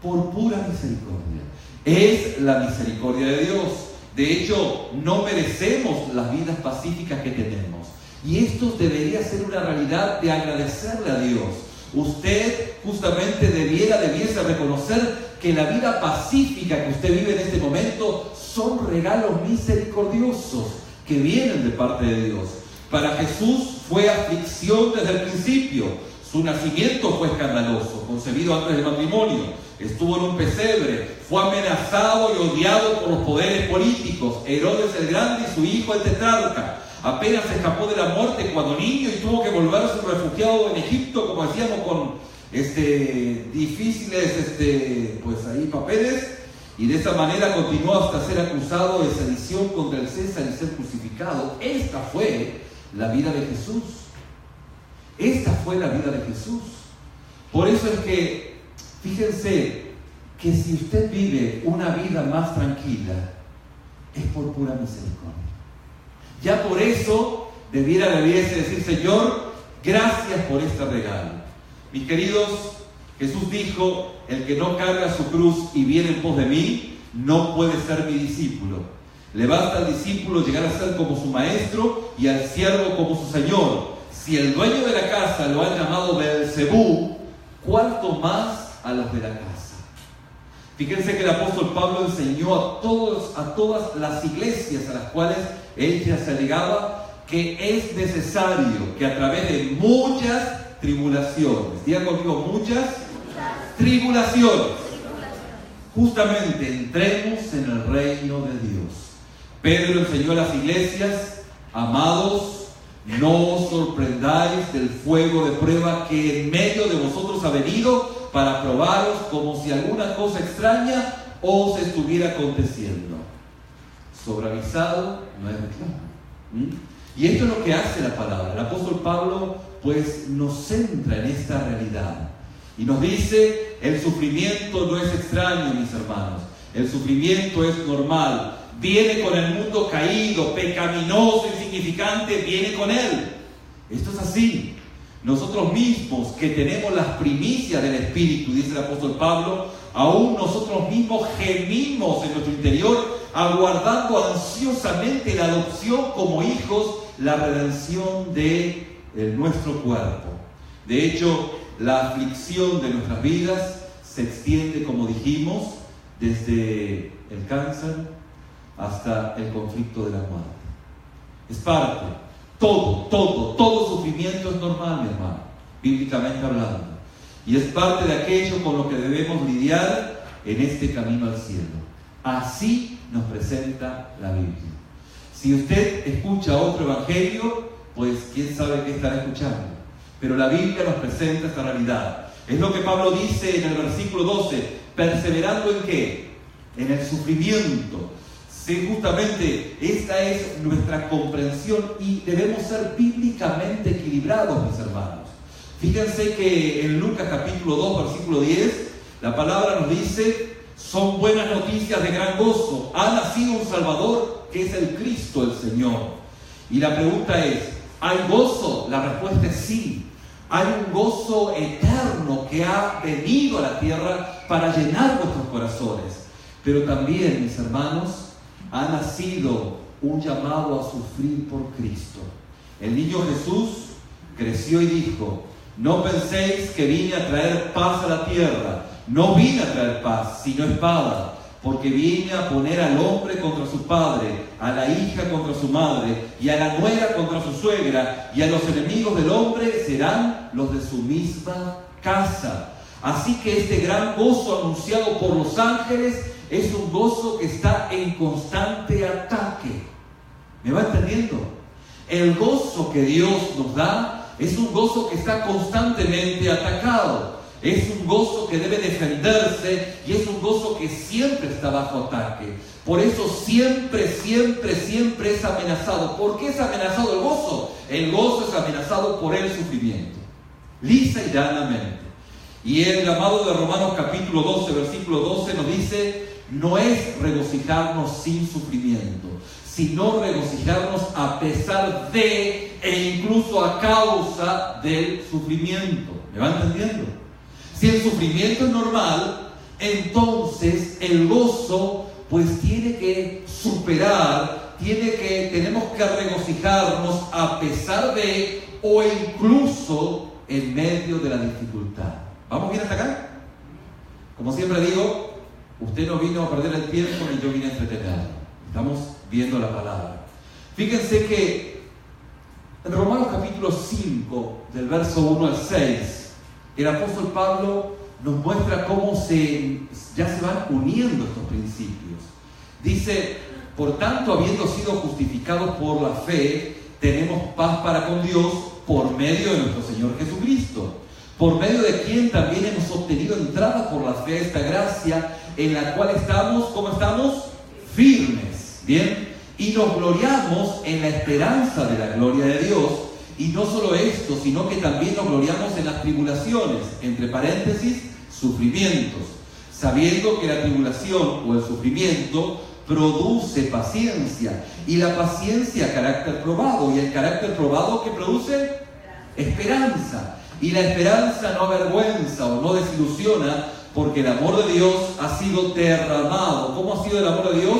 Por pura misericordia. Es la misericordia de Dios. De hecho, no merecemos las vidas pacíficas que tenemos. Y esto debería ser una realidad de agradecerle a Dios. Usted justamente debiese reconocer que la vida pacífica que usted vive en este momento son regalos misericordiosos que vienen de parte de Dios. Para Jesús fue aflicción desde el principio. Su nacimiento fue escandaloso, concebido antes del matrimonio. Estuvo en un pesebre, fue amenazado y odiado por los poderes políticos, Herodes el Grande y su hijo el tetrarca. Apenas escapó de la muerte cuando niño y tuvo que volverse un refugiado en Egipto, como decíamos, con difíciles pues ahí papeles, y de esa manera continuó hasta ser acusado de sedición contra el César y ser crucificado. Esta fue la vida de Jesús. Esta fue la vida de Jesús. Por eso es que, fíjense, que si usted vive una vida más tranquila, es por pura misericordia. Ya por eso debiese decir, Señor, gracias por este regalo. Mis queridos, Jesús dijo, el que no carga su cruz y viene en pos de mí, no puede ser mi discípulo. Le basta al discípulo llegar a ser como su maestro y al siervo como su señor. Si el dueño de la casa lo ha llamado Beelzebú, ¿cuánto más a los de la casa? Fíjense que el apóstol Pablo enseñó a todas las iglesias a las cuales él ya se allegaba que es necesario que a través de muchas tribulaciones, digan conmigo, muchas tribulaciones, justamente entremos en el reino de Dios. Pedro enseñó a las iglesias: amados, no os sorprendáis del fuego de prueba que en medio de vosotros ha venido para probaros, como si alguna cosa extraña os estuviera aconteciendo. Sobreavisado no es reclamo. Y esto es lo que hace la palabra. El apóstol Pablo pues nos centra en esta realidad y nos dice: el sufrimiento no es extraño, mis hermanos, el sufrimiento es normal, viene con el mundo caído, pecaminoso, insignificante, viene con él. Esto es así. Nosotros mismos que tenemos las primicias del Espíritu, dice el apóstol Pablo, aún nosotros mismos gemimos en nuestro interior, aguardando ansiosamente la adopción como hijos, la redención de nuestro cuerpo. De hecho, la aflicción de nuestras vidas se extiende, como dijimos, desde el cáncer hasta el conflicto de la muerte. Es parte. Todo sufrimiento es normal, mi hermano, bíblicamente hablando. Y es parte de aquello con lo que debemos lidiar en este camino al cielo. Así nos presenta la Biblia. Si usted escucha otro evangelio, pues quién sabe qué estará escuchando. Pero la Biblia nos presenta esta realidad. Es lo que Pablo dice en el versículo 12: perseverando ¿en qué? En el sufrimiento. Sí, justamente esta es nuestra comprensión y debemos ser bíblicamente equilibrados, mis hermanos. Fíjense que en Lucas capítulo 2, versículo 10, la palabra nos dice: son buenas noticias de gran gozo, ha nacido un Salvador que es el Cristo, el Señor. Y la pregunta es: ¿hay gozo? La respuesta es sí. Hay un gozo eterno que ha venido a la tierra para llenar nuestros corazones. Pero también, mis hermanos, ha nacido un llamado a sufrir por Cristo. El niño Jesús creció y dijo: no penséis que vine a traer paz a la tierra. No vine a traer paz, sino espada, porque vine a poner al hombre contra su padre, a la hija contra su madre, y a la nuera contra su suegra, y a los enemigos del hombre serán los de su misma casa. Así que este gran gozo anunciado por los ángeles es un gozo que está en constante ataque. ¿Me va entendiendo? El gozo que Dios nos da es un gozo que está constantemente atacado. Es un gozo que debe defenderse y es un gozo que siempre está bajo ataque. Por eso siempre es amenazado. ¿Por qué es amenazado el gozo? El gozo es amenazado por el sufrimiento. Lisa y llanamente. Y el llamado de Romanos capítulo 12, versículo 12 nos dice: no es regocijarnos sin sufrimiento, sino regocijarnos a pesar de e incluso a causa del sufrimiento. ¿Me va entendiendo? Si el sufrimiento es normal, entonces el gozo pues tiene que superar, tenemos que regocijarnos a pesar de o incluso en medio de la dificultad. ¿Vamos bien hasta acá? Como siempre digo, usted no vino a perder el tiempo ni yo vine a entretenerlo. Estamos viendo la palabra. Fíjense que en Romanos capítulo 5, del verso 1 al 6, el apóstol Pablo nos muestra cómo ya se van uniendo estos principios. Dice: por tanto, habiendo sido justificados por la fe, tenemos paz para con Dios por medio de nuestro Señor Jesucristo, por medio de quien también hemos obtenido entrada por la fe a esta gracia, en la cual estamos, ¿cómo estamos? Firmes, ¿bien? Y nos gloriamos en la esperanza de la gloria de Dios. Y no solo esto, sino que también nos gloriamos en las tribulaciones, entre paréntesis, sufrimientos, sabiendo que la tribulación o el sufrimiento produce paciencia, y la paciencia carácter probado, y el carácter probado, ¿qué produce? Esperanza. Y la esperanza no avergüenza o no desilusiona, porque el amor de Dios ha sido derramado. ¿Cómo ha sido el amor de Dios?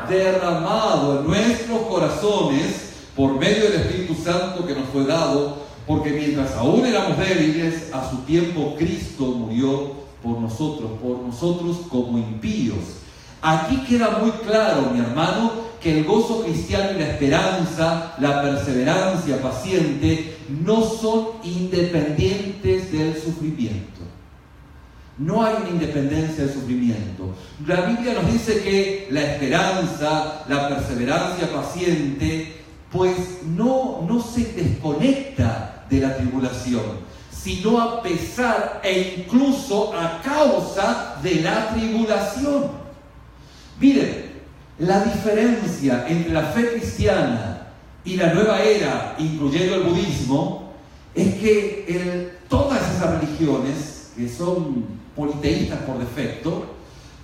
Derramado en nuestros corazones por medio del Espíritu Santo que nos fue dado, porque mientras aún éramos débiles, a su tiempo Cristo murió por nosotros como impíos. Aquí queda muy claro, mi hermano, que el gozo cristiano y la esperanza, la perseverancia paciente, no son independientes del sufrimiento. No hay una independencia del sufrimiento. La Biblia nos dice que la esperanza, la perseverancia paciente, pues no se desconecta de la tribulación, sino a pesar e incluso a causa de la tribulación. Miren, la diferencia entre la fe cristiana y la nueva era, incluyendo el budismo, es que todas esas religiones, que son politeístas por defecto,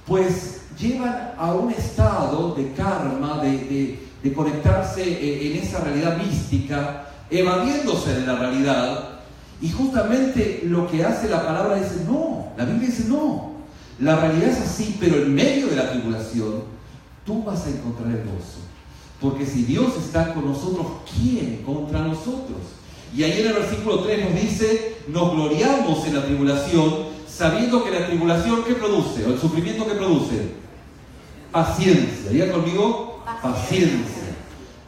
pues llevan a un estado de karma, de conectarse en esa realidad mística, evadiéndose de la realidad. Y justamente lo que hace la palabra dice no, la Biblia dice no, la realidad es así, pero en medio de la tribulación tú vas a encontrar el gozo, porque si Dios está con nosotros, ¿quién contra nosotros? Y ahí en el versículo 3 nos dice, nos gloriamos en la tribulación, sabiendo que la tribulación, ¿qué produce? ¿O el sufrimiento qué produce? Paciencia. Diga conmigo, paciencia.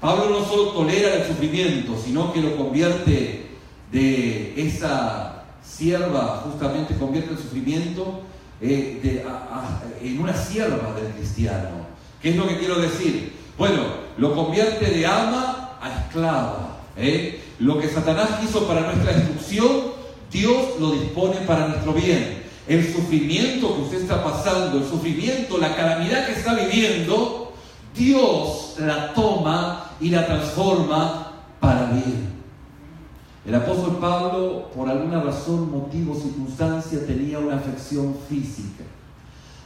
Pablo no solo tolera el sufrimiento, sino que lo convierte de esa sierva, justamente convierte el sufrimiento en una sierva del cristiano. ¿Qué es lo que quiero decir? Bueno, lo convierte de ama a esclava. Lo que Satanás quiso para nuestra destrucción, Dios lo dispone para nuestro bien. El sufrimiento que usted está pasando, el sufrimiento, la calamidad que está viviendo, Dios la toma y la transforma para bien. El apóstol Pablo, por alguna razón, motivo, circunstancia, tenía una afección física.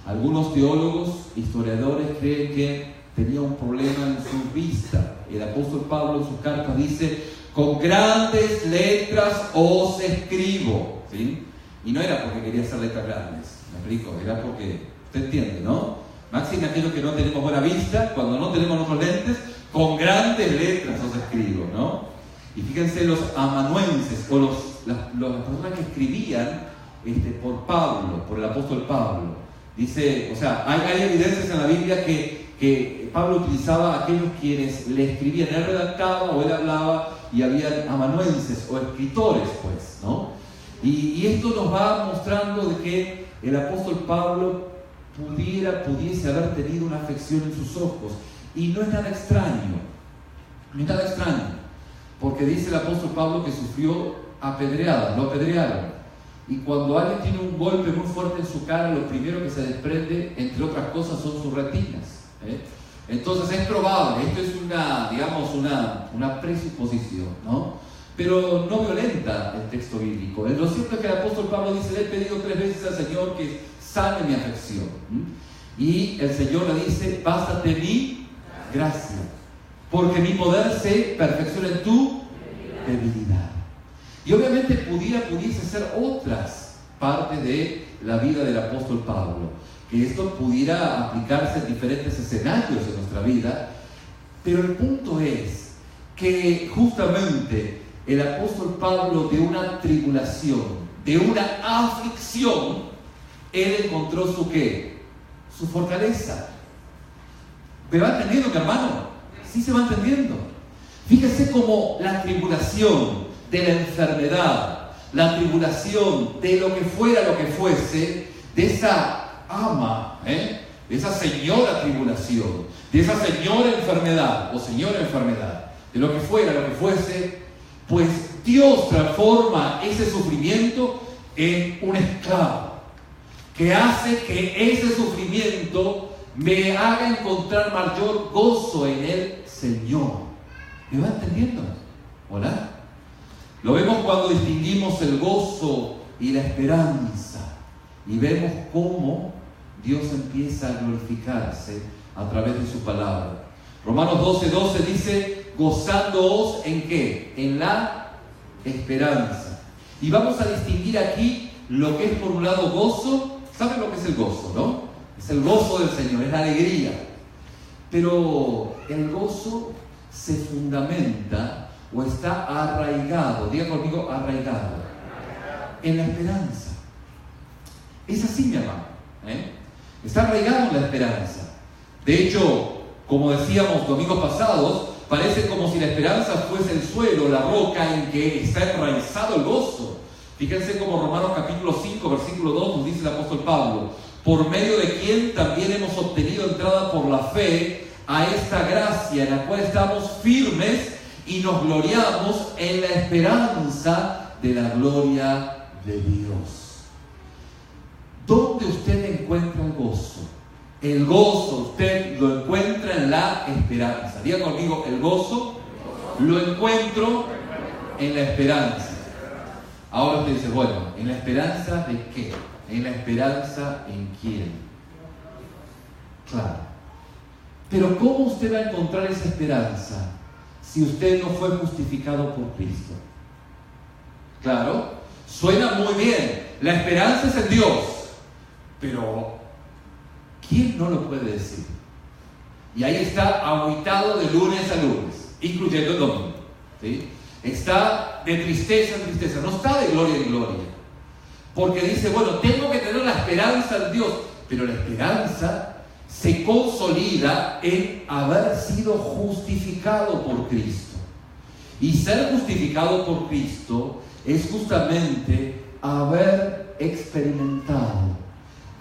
Algunos teólogos, historiadores, creen que tenía un problema en su vista. El apóstol Pablo en sus cartas dice, con grandes letras os escribo. ¿Sí? Y no era porque quería hacer letras grandes, me explico, era porque, usted entiende, ¿no? Máxime aquellos que no tenemos buena vista, cuando no tenemos nuestros lentes, con grandes letras os escribo, ¿no? Y fíjense los amanuenses, o las personas que escribían por Pablo, por el apóstol Pablo. Dice, o sea, hay evidencias en la Biblia que Pablo utilizaba a aquellos quienes le escribían. Él redactaba o él hablaba y había amanuenses o escritores, pues, ¿no? Y esto nos va mostrando de que el apóstol Pablo pudiese haber tenido una afección en sus ojos. Y no es nada extraño, no es nada extraño. Porque dice el apóstol Pablo que sufrió apedreadas, lo apedrearon. Y cuando alguien tiene un golpe muy fuerte en su cara, lo primero que se desprende, entre otras cosas, son sus retinas. Entonces es probable, esto es una presuposición, ¿no? Pero no violenta el texto bíblico. Lo cierto es que el apóstol Pablo dice, le he pedido 3 veces al Señor que sane mi afección. Y el Señor le dice, bástate mi gracia, porque mi poder se perfecciona en tu debilidad. Y obviamente pudiese ser otras partes de la vida del apóstol Pablo, que esto pudiera aplicarse en diferentes escenarios de nuestra vida, pero el punto es que justamente el apóstol Pablo, de una tribulación, de una aflicción, él encontró su ¿qué? Su fortaleza. ¿Me va entendiendo, mi hermano? Sí se va entendiendo. Fíjese cómo la tribulación de la enfermedad, la tribulación de lo que fuera lo que fuese, de esa ama, de esa señora tribulación, de esa señora enfermedad o señora enfermedad, de lo que fuera lo que fuese, pues Dios transforma ese sufrimiento en un esclavo, que hace que ese sufrimiento me haga encontrar mayor gozo en el Señor. ¿Me va entendiendo? ¿Hola? Lo vemos cuando distinguimos el gozo y la esperanza y vemos cómo Dios empieza a glorificarse a través de su palabra. Romanos 12:12 dice, gozándoos ¿en qué? En la esperanza. Y vamos a distinguir aquí lo que es por un lado gozo. ¿Saben lo que es el gozo, no? Es el gozo del Señor, es la alegría. Pero el gozo se fundamenta o está arraigado, diga conmigo, arraigado, en la esperanza. Es así, mi hermano, Está arraigado en la esperanza. De hecho, Como decíamos domingos pasados, parece como si la esperanza fuese el suelo, la roca en que está enraizado el gozo. Fíjense como Romanos capítulo 5, versículo 2 nos dice el apóstol Pablo: por medio de quien también hemos obtenido entrada por la fe a esta gracia en la cual estamos firmes y nos gloriamos en la esperanza de la gloria de Dios. ¿Dónde usted encuentra el gozo? El gozo usted lo encuentra en la esperanza. Diga conmigo, el gozo lo encuentro en la esperanza. Ahora usted dice, bueno, ¿en la esperanza de qué? ¿En la esperanza en quién? Claro. Pero ¿cómo usted va a encontrar esa esperanza si usted no fue justificado por Cristo? Claro, suena muy bien. La esperanza es en Dios. Pero ¿quién no lo puede decir? Y ahí está agüitado de lunes a lunes, incluyendo el domingo, ¿sí? Está de tristeza en tristeza, no está de gloria en gloria. Porque dice, bueno, tengo que tener la esperanza en Dios, pero la esperanza se consolida en haber sido justificado por Cristo. Y ser justificado por Cristo es justamente haber experimentado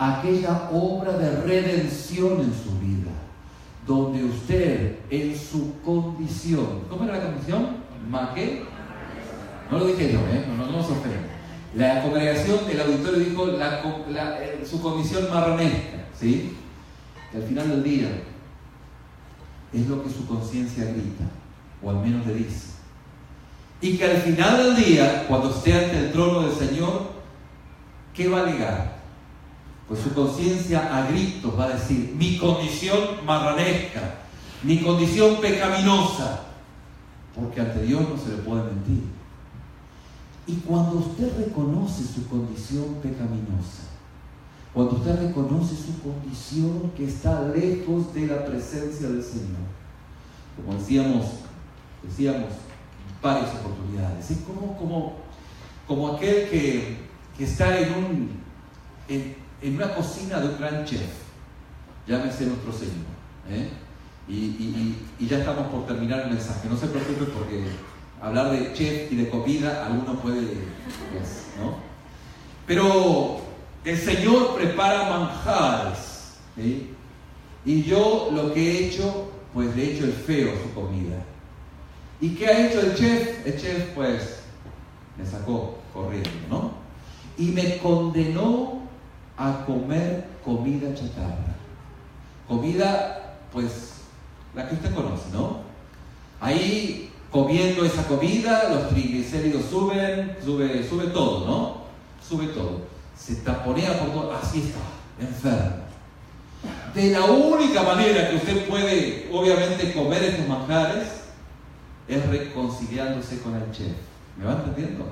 aquella obra de redención en su vida, donde usted en su condición, ¿cómo era la condición? ¿Qué? No lo dije yo, no se ofenda. La congregación del auditorio dijo su condición marranesca, ¿sí? Que al final del día es lo que su conciencia grita, o al menos le dice. Y que al final del día, cuando esté ante el trono del Señor, ¿qué va a alegar? Pues su conciencia a gritos va a decir, mi condición marranesca, mi condición pecaminosa, porque ante Dios no se le puede mentir. Y cuando usted reconoce su condición pecaminosa, cuando usted reconoce su condición que está lejos de la presencia del Señor, como decíamos varias oportunidades, es como aquel que está en una cocina de un gran chef, llámese nuestro Señor, y ya estamos por terminar el mensaje. No se preocupe porque hablar de chef y de comida alguno puede, ¿no? Pero el Señor prepara manjares, ¿sí? Y yo lo que he hecho, pues le he hecho el feo a su comida. ¿Y qué ha hecho el chef? El chef pues me sacó corriendo, ¿no? Y me condenó a comer comida chatarra. Comida, pues, la que usted conoce, ¿no? Ahí, comiendo esa comida, los triglicéridos sube todo, ¿no? Sube todo. Se taponea por todo, así está, enfermo. De la única manera que usted puede, obviamente, comer estos manjares es reconciliándose con el chef. ¿Me va entendiendo?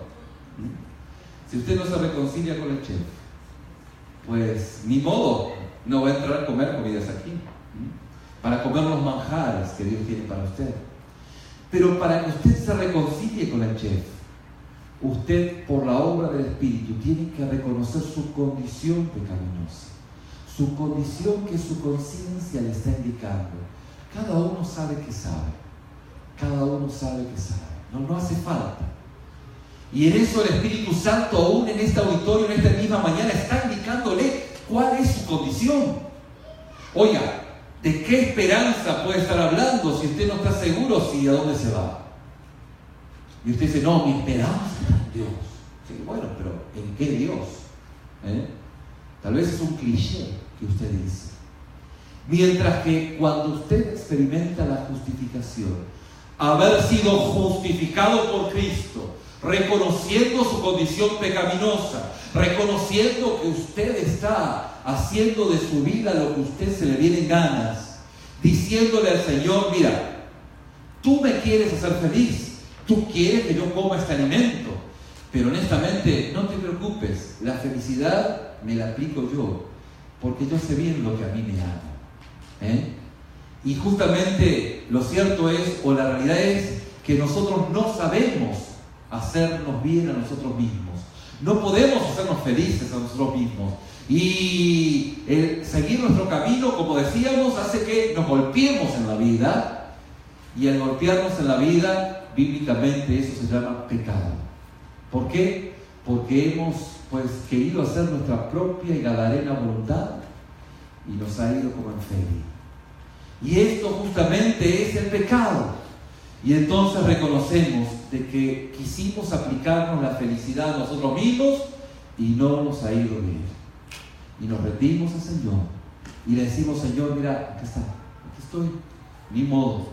Si usted no se reconcilia con el chef, pues ni modo, no va a entrar a comer comidas aquí, para comer los manjares que Dios tiene para usted. Pero para que usted se reconcilie con el chef, usted, por la obra del Espíritu, tiene que reconocer su condición pecaminosa, su condición que su conciencia le está indicando. Cada uno sabe que sabe, cada uno sabe que sabe, no hace falta. Y en eso el Espíritu Santo, aún en este auditorio, en esta misma mañana, está indicándole cuál es su condición. Oiga, ¿de qué esperanza puede estar hablando si usted no está seguro si a dónde se va? Y usted dice, no, mi esperanza está en Dios. Sí, bueno, pero ¿en qué Dios? Tal vez es un cliché que usted dice. Mientras que cuando usted experimenta la justificación, haber sido justificado por Cristo, reconociendo su condición pecaminosa, reconociendo que usted está haciendo de su vida lo que a usted se le viene en ganas, diciéndole al Señor, mira, tú me quieres hacer feliz, tú quieres que yo coma este alimento, pero honestamente no te preocupes, la felicidad me la aplico yo, porque yo sé bien lo que a mí me ama. Y justamente lo cierto es, o la realidad es, que nosotros no sabemos hacernos bien a nosotros mismos. No podemos hacernos felices a nosotros mismos. Y el seguir nuestro camino, como decíamos, hace que nos golpeemos en la vida. Y al golpearnos en la vida, bíblicamente eso se llama pecado. ¿Por qué? Porque hemos querido hacer nuestra propia y gadarena voluntad y nos ha ido como en feria. Y esto justamente es el pecado. Y entonces reconocemos de que quisimos aplicarnos la felicidad a nosotros mismos y no nos ha ido bien. Y nos rendimos al Señor y le decimos: Señor, mira, aquí está, aquí estoy, ni modo.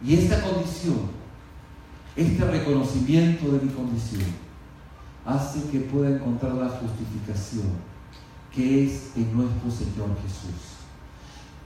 Y esta condición, este reconocimiento de mi condición, hace que pueda encontrar la justificación que es en nuestro Señor Jesús.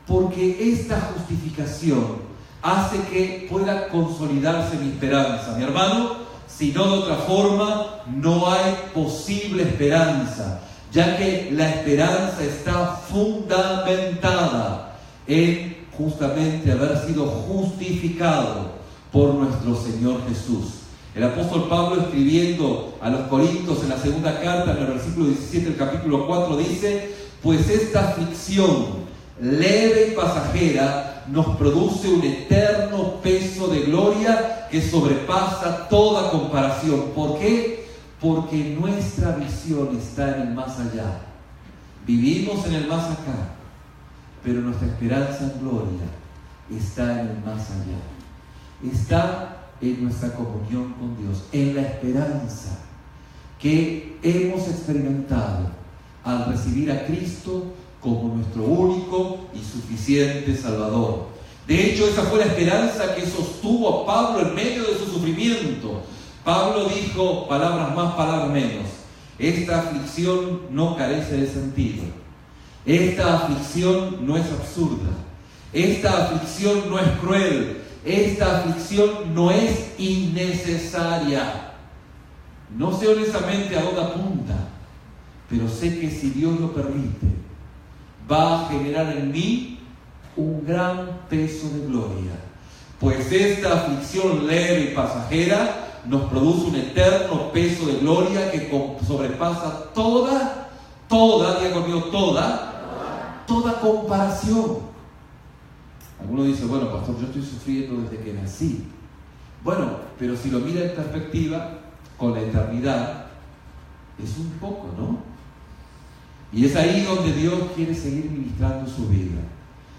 Porque esta justificación hace que pueda consolidarse mi esperanza. Mi hermano, si no de otra forma, no hay posible esperanza, ya que la esperanza está fundamentada en justamente haber sido justificado por nuestro Señor Jesús. El apóstol Pablo, escribiendo a los Corintios en la segunda carta, en el versículo 17 del capítulo 4, dice: pues esta aflicción leve y pasajera nos produce un eterno peso de gloria que sobrepasa toda comparación. ¿Por qué? Porque nuestra visión está en el más allá. Vivimos en el más acá, pero nuestra esperanza en gloria está en el más allá. Está en nuestra comunión con Dios, en la esperanza que hemos experimentado al recibir a Cristo como nuestro único y suficiente Salvador. De hecho, esa fue la esperanza que sostuvo a Pablo en medio de su sufrimiento. Pablo dijo, palabras más, palabras menos: esta aflicción no carece de sentido. Esta aflicción no es absurda. Esta aflicción no es cruel. Esta aflicción no es innecesaria. No sé honestamente a dónde apunta, pero sé que si Dios lo permite, va a generar en mí un gran peso de gloria. Pues esta aflicción leve y pasajera nos produce un eterno peso de gloria que sobrepasa toda, diga conmigo, toda comparación. Algunos dicen: bueno, pastor, yo estoy sufriendo desde que nací. Bueno, pero si lo mira en perspectiva, con la eternidad, es un poco, ¿no? Y es ahí donde Dios quiere seguir ministrando su vida.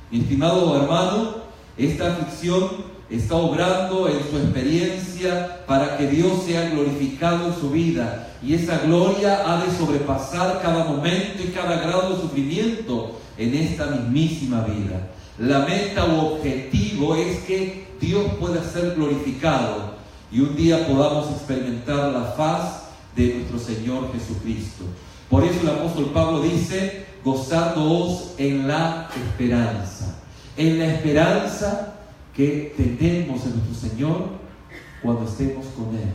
Mi estimado hermano, esta aflicción está obrando en su experiencia para que Dios sea glorificado en su vida. Y esa gloria ha de sobrepasar cada momento y cada grado de sufrimiento en esta mismísima vida. La meta u objetivo es que Dios pueda ser glorificado y un día podamos experimentar la faz de nuestro Señor Jesucristo. Por eso el apóstol Pablo dice: gozándoos en la esperanza. En la esperanza que tenemos en nuestro Señor cuando estemos con Él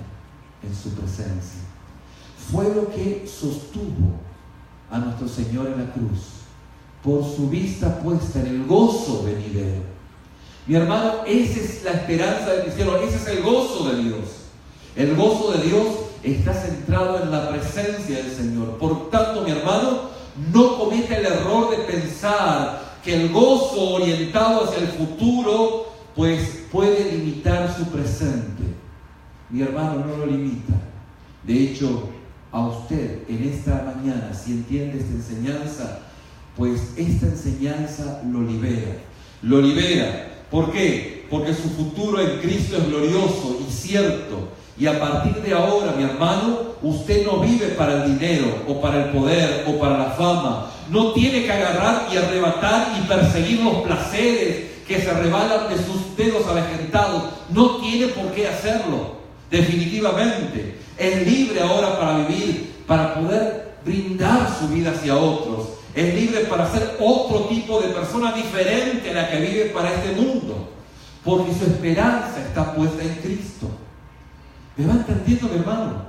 en su presencia. Fue lo que sostuvo a nuestro Señor en la cruz, por su vista puesta en el gozo venidero. Mi hermano, esa es la esperanza del cristiano, ese es el gozo de Dios. El gozo de Dios está centrado en la presencia del Señor. Por tanto, mi hermano, no cometa el error de pensar que el gozo orientado hacia el futuro puede limitar su presente. Mi hermano, no lo limita. De hecho, a usted en esta mañana, si entiende esta enseñanza, esta enseñanza lo libera. Lo libera. ¿Por qué? Porque su futuro en Cristo es glorioso y cierto. Y a partir de ahora, mi hermano, usted no vive para el dinero, o para el poder, o para la fama. No tiene que agarrar y arrebatar y perseguir los placeres que se rebalan de sus dedos avejentados. No tiene por qué hacerlo, definitivamente. Es libre ahora para vivir, para poder brindar su vida hacia otros. Es libre para ser otro tipo de persona diferente a la que vive para este mundo, porque su esperanza está puesta en Cristo. ¿Me va entendiendo, mi hermano?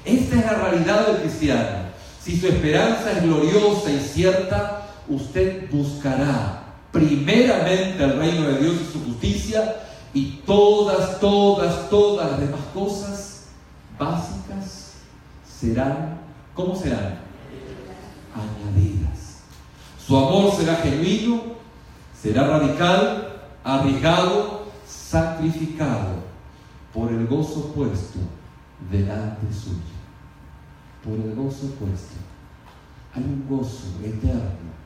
Esta es la realidad del cristiano. Si su esperanza es gloriosa y cierta, usted buscará primeramente el reino de Dios y su justicia, y todas las demás cosas básicas serán, ¿cómo serán? añadidas. Su amor será genuino, será radical, arriesgado, sacrificado por el gozo puesto delante suyo. Por el gozo puesto. Hay un gozo eterno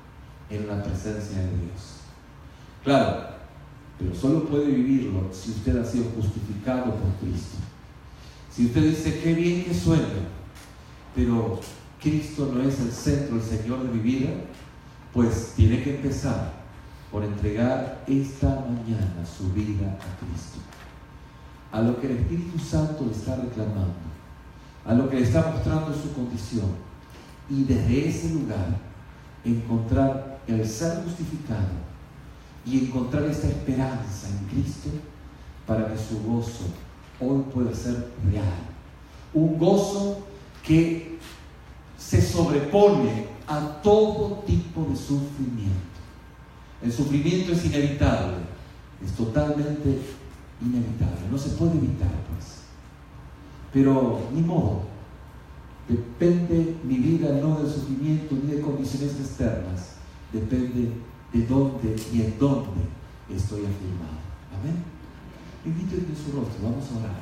en la presencia de Dios. Claro, pero solo puede vivirlo si usted ha sido justificado por Cristo. Si usted dice, qué bien que sueño, pero Cristo no es el centro, el Señor de mi vida, pues tiene que empezar por entregar esta mañana su vida a Cristo. A lo que el Espíritu Santo le está reclamando, a lo que le está mostrando su condición, y desde ese lugar encontrar el ser justificado y encontrar esta esperanza en Cristo para que su gozo hoy pueda ser real. Un gozo que se sobrepone a todo tipo de sufrimiento. El sufrimiento es inevitable, es totalmente inevitable, no se puede evitar, pues. Pero ni modo, depende mi vida no del sufrimiento ni de condiciones externas, depende de dónde y en dónde estoy afirmado. Amén. Invito en su rostro, vamos a orar.